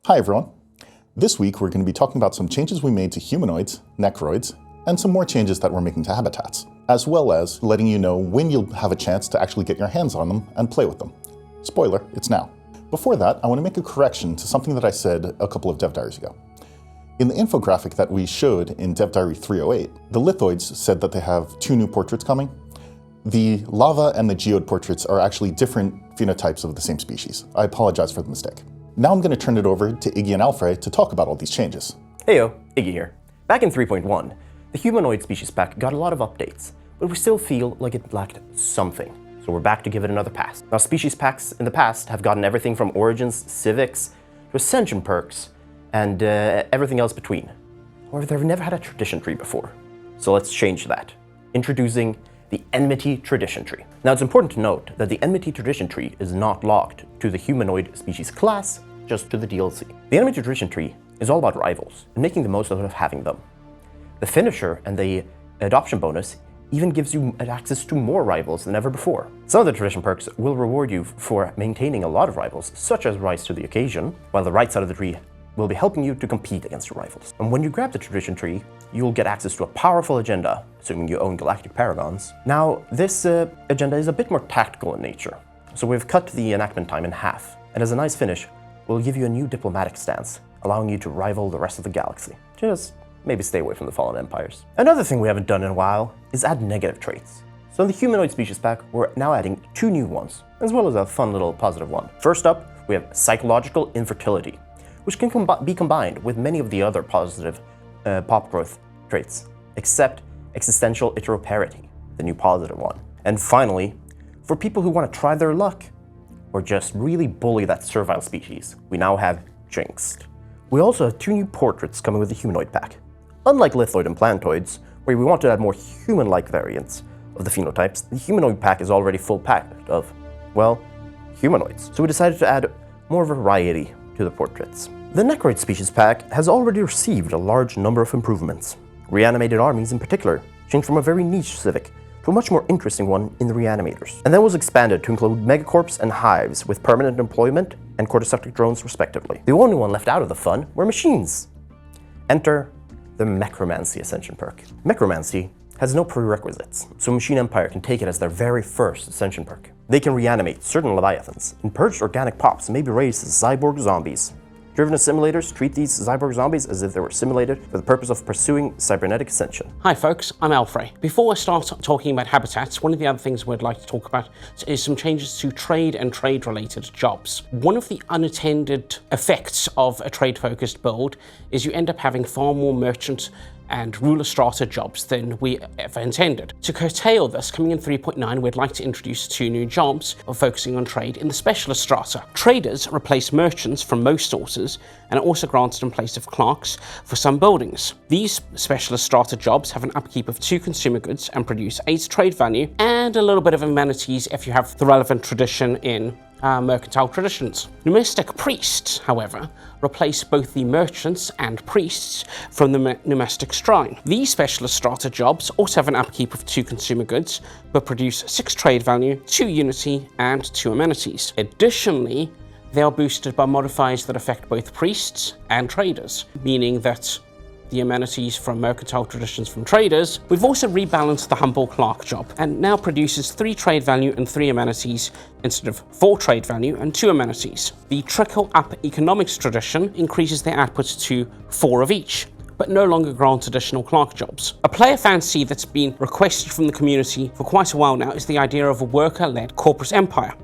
Hi everyone. This week we're going to be talking about some changes we made to humanoids, necroids, and some more changes that we're making to habitats, as well as letting you know when you'll have a chance to actually get your hands on them and play with them. Spoiler, it's now. Before that, I want to make a correction to something that I said a couple of Dev Diaries ago. In the infographic that we showed in Dev Diary 308, the lithoids said that they have 2 new portraits coming. The lava and the geode portraits are actually different phenotypes of the same species. I apologize for the mistake. Now I'm going to turn it over to Iggy and Alfred to talk about all these changes. Heyo, Iggy here. Back in 3.1, the Humanoid species pack got a lot of updates, but we still feel like it lacked something, so we're back to give it another pass. Now, species packs in the past have gotten everything from origins, civics, to ascension perks, and everything else between. However, they've never had a tradition tree before, so let's change that. Introducing the Enmity Tradition Tree. Now, it's important to note that the Enmity Tradition Tree is not locked to the Humanoid species class, just to the DLC. The Enmity Tradition Tree is all about rivals and making the most out of having them. The finisher and the adoption bonus even gives you access to more rivals than ever before. Some of the tradition perks will reward you for maintaining a lot of rivals, such as Rise to the Occasion, while the right side of the tree will be helping you to compete against your rivals. And when you grab the tradition tree, you'll get access to a powerful agenda, assuming you own Galactic Paragons. Now, this agenda is a bit more tactical in nature, so we've cut the enactment time in half, and as a nice finish, we'll give you a new diplomatic stance, allowing you to rival the rest of the galaxy. Just maybe stay away from the fallen empires. Another thing we haven't done in a while is add negative traits. So in the Humanoid species pack, we're now adding 2 new ones, as well as a fun little positive one. First up, we have psychological infertility, which can be combined with many of the other positive pop growth traits, except existential heteroparity, the new positive one. And finally, for people who want to try their luck, or just really bully that servile species, we now have Jinxed. We also have 2 new portraits coming with the Humanoid pack. Unlike Lithoid and Planetoids, where we want to add more human-like variants of the phenotypes, the Humanoid pack is already full packed of, well, humanoids. So we decided to add more variety to the portraits. The Necroid species pack has already received a large number of improvements. Reanimated armies in particular changed from a very niche civic to a much more interesting one in the reanimators, and then was expanded to include megacorps and hives with permanent employment and cordyceps drones respectively. The only one left out of the fun were machines. Enter the Necromancy Ascension perk. Necromancy has no prerequisites, so Machine Empire can take it as their very first Ascension perk. They can reanimate certain leviathans, and purged organic pops may be raised as cyborg zombies. Driven simulators treat these cyborg zombies as if they were simulated for the purpose of pursuing cybernetic ascension. Hi folks, I'm Alfred. Before I start talking about habitats, one of the other things we'd like to talk about is some changes to trade and trade-related jobs. One of the unattended effects of a trade-focused build is you end up having far more merchant and ruler strata jobs than we ever intended. To curtail this, coming in 3.9, we'd like to introduce 2 new jobs of focusing on trade in the specialist strata. Traders replace merchants from most sources and are also granted in place of clerks for some buildings. These specialist strata jobs have an upkeep of 2 consumer goods and produce 8 trade value and a little bit of amenities if you have the relevant tradition in mercantile traditions. Numismatic priests, however, replace both the merchants and priests from the numismatic shrine. These specialist strata jobs also have an upkeep of 2 consumer goods, but produce 6 trade value, 2 unity, and 2 amenities. Additionally, they are boosted by modifiers that affect both priests and traders, meaning that the amenities from mercantile traditions from traders. We've also rebalanced the humble clerk job and now produces 3 trade value and 3 amenities instead of 4 trade value and 2 amenities. The trickle up economics tradition increases their output to 4 of each, but no longer grants additional clerk jobs. A player fantasy that's been requested from the community for quite a while now is the idea of a worker-led corporate empire.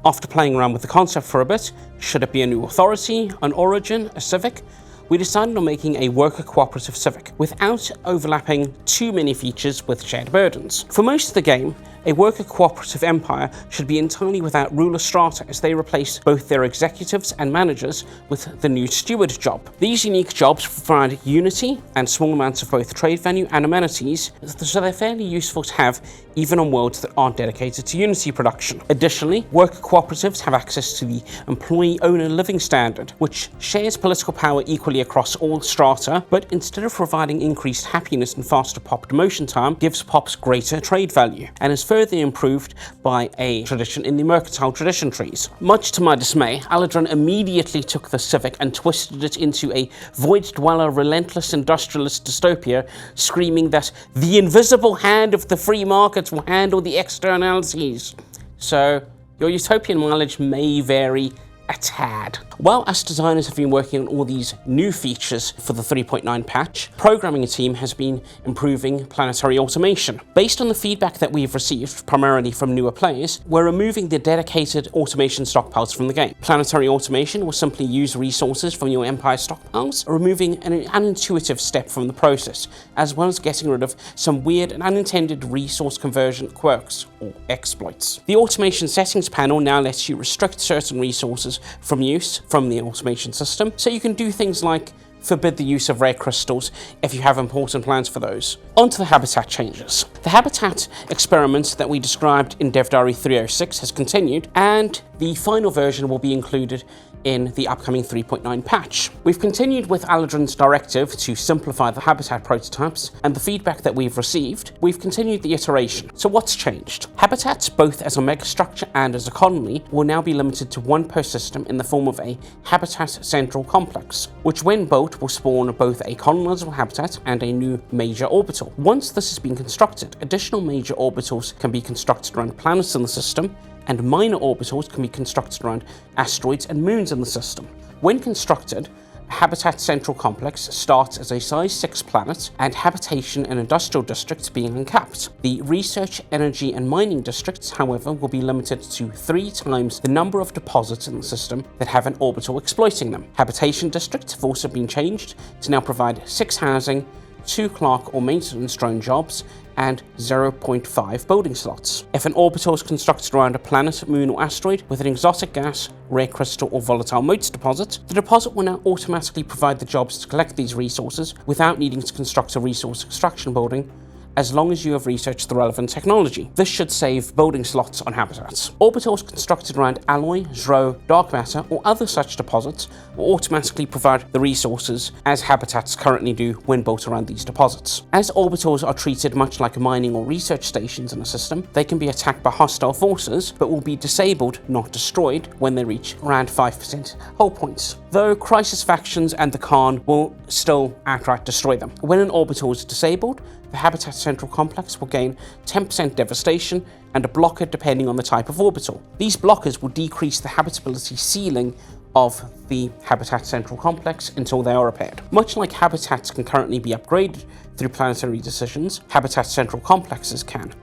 After playing around with the concept for a bit, should it be a new authority, an origin, a civic? We decided on making a worker cooperative civic without overlapping too many features with shared burdens. For most of the game, a worker cooperative empire should be entirely without ruler strata as they replace both their executives and managers with the new steward job. These unique jobs provide unity and small amounts of both trade value and amenities, so they're fairly useful to have even on worlds that aren't dedicated to unity production. Additionally, worker cooperatives have access to the employee-owner living standard, which shares political power equally across all strata, but instead of providing increased happiness and faster pop demotion time, gives pops greater trade value, and is further improved by a tradition in the mercantile tradition trees. Much to my dismay, Eladrin immediately took the civic and twisted it into a void dweller, relentless industrialist dystopia, screaming that the invisible hand of the free markets will handle the externalities. So your utopian mileage may vary a tad. While us designers have been working on all these new features for the 3.9 patch, programming team has been improving planetary automation. Based on the feedback that we've received, primarily from newer players, we're removing the dedicated automation stockpiles from the game. Planetary automation will simply use resources from your Empire stockpiles, removing an unintuitive step from the process, as well as getting rid of some weird and unintended resource conversion quirks or exploits. The automation settings panel now lets you restrict certain resources from use from the automation system, so you can do things like forbid the use of rare crystals if you have important plans for those. On to the habitat changes. The habitat experiment that we described in Dev Diary 306 has continued, and the final version will be included in the upcoming 3.9 patch. We've continued with Eladrin's directive to simplify the habitat prototypes, and the feedback that we've received, we've continued the iteration. So what's changed? Habitats, both as a megastructure and as a colony, will now be limited to one per system in the form of a habitat central complex, which when built will spawn both a colonizable habitat and a new major orbital. Once this has been constructed, additional major orbitals can be constructed around planets in the system, and minor orbitals can be constructed around asteroids and moons in the system. When constructed, a habitat central complex starts as a size 6 planet, and habitation and industrial districts being uncapped. The research, energy and mining districts, however, will be limited to 3 times the number of deposits in the system that have an orbital exploiting them. Habitation districts have also been changed to now provide 6 housing, 2 clerk or maintenance drone jobs, and 0.5 building slots. If an orbital is constructed around a planet, moon or asteroid with an exotic gas, rare crystal or volatile motes deposit, the deposit will now automatically provide the jobs to collect these resources without needing to construct a resource extraction building, as long as you have researched the relevant technology. This should save building slots on habitats. Orbitals constructed around alloy, zro, dark matter, or other such deposits will automatically provide the resources as habitats currently do when built around these deposits. As orbitals are treated much like mining or research stations in a system, they can be attacked by hostile forces, but will be disabled, not destroyed, when they reach around 5% hull points. Though crisis factions and the Khan will still outright destroy them. When an orbital is disabled, the habitat central complex will gain 10% devastation and a blocker depending on the type of orbital. These blockers will decrease the habitability ceiling of the habitat central complex until they are repaired. Much like habitats can currently be upgraded through planetary decisions, habitat central complexes can.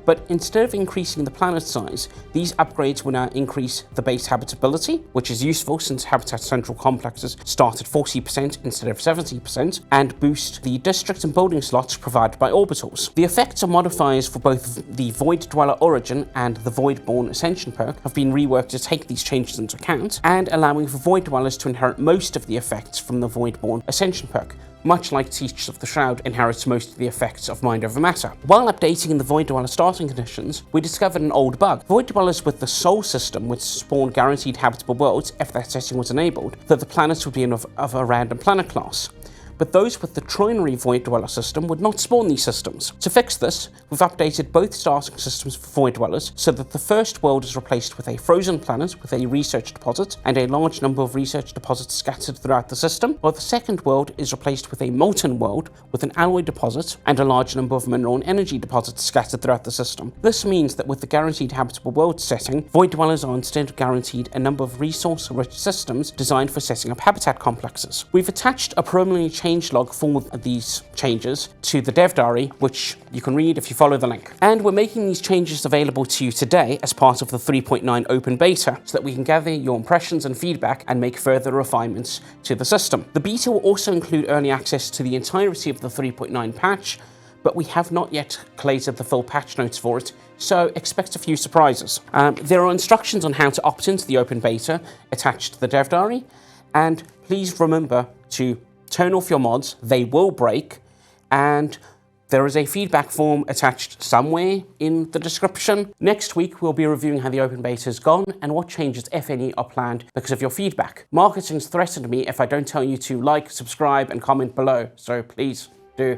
But instead of increasing the planet size, these upgrades will now increase the base habitability, which is useful since habitat central complexes start at 40% instead of 70%, and boost the district and building slots provided by orbitals. The effects and modifiers for both the Void Dweller Origin and the Voidborn Ascension perk have been reworked to take these changes into account, and allowing for Void Dwellers to inherit most of the effects from the Voidborn Ascension perk, much like Teachers of the Shroud inherits most of the effects of Mind Over Matter. While updating the Void Dweller starting conditions, we discovered an old bug. Void Dwellers with the Soul system would spawn guaranteed habitable worlds if that setting was enabled, though the planets would be of a random planet class. But those with the Trinary Void Dweller system would not spawn these systems. To fix this, we've updated both starting systems for Void Dwellers so that the first world is replaced with a frozen planet with a research deposit and a large number of research deposits scattered throughout the system, while the second world is replaced with a molten world with an alloy deposit and a large number of mineral and energy deposits scattered throughout the system. This means that with the guaranteed habitable world setting, Void Dwellers are instead guaranteed a number of resource-rich systems designed for setting up habitat complexes. We've attached a permanently changelog for these changes to the dev diary, which you can read if you follow the link. And we're making these changes available to you today as part of the 3.9 open beta so that we can gather your impressions and feedback and make further refinements to the system. The beta will also include early access to the entirety of the 3.9 patch, but we have not yet collated the full patch notes for it, so expect a few surprises. There are instructions on how to opt into the open beta attached to the dev diary, and please remember to turn off your mods, they will break, and there is a feedback form attached somewhere in the description. Next week, we'll be reviewing how the open beta has gone and what changes, if any, are planned because of your feedback. Marketing's threatened me if I don't tell you to like, subscribe, and comment below, so please do.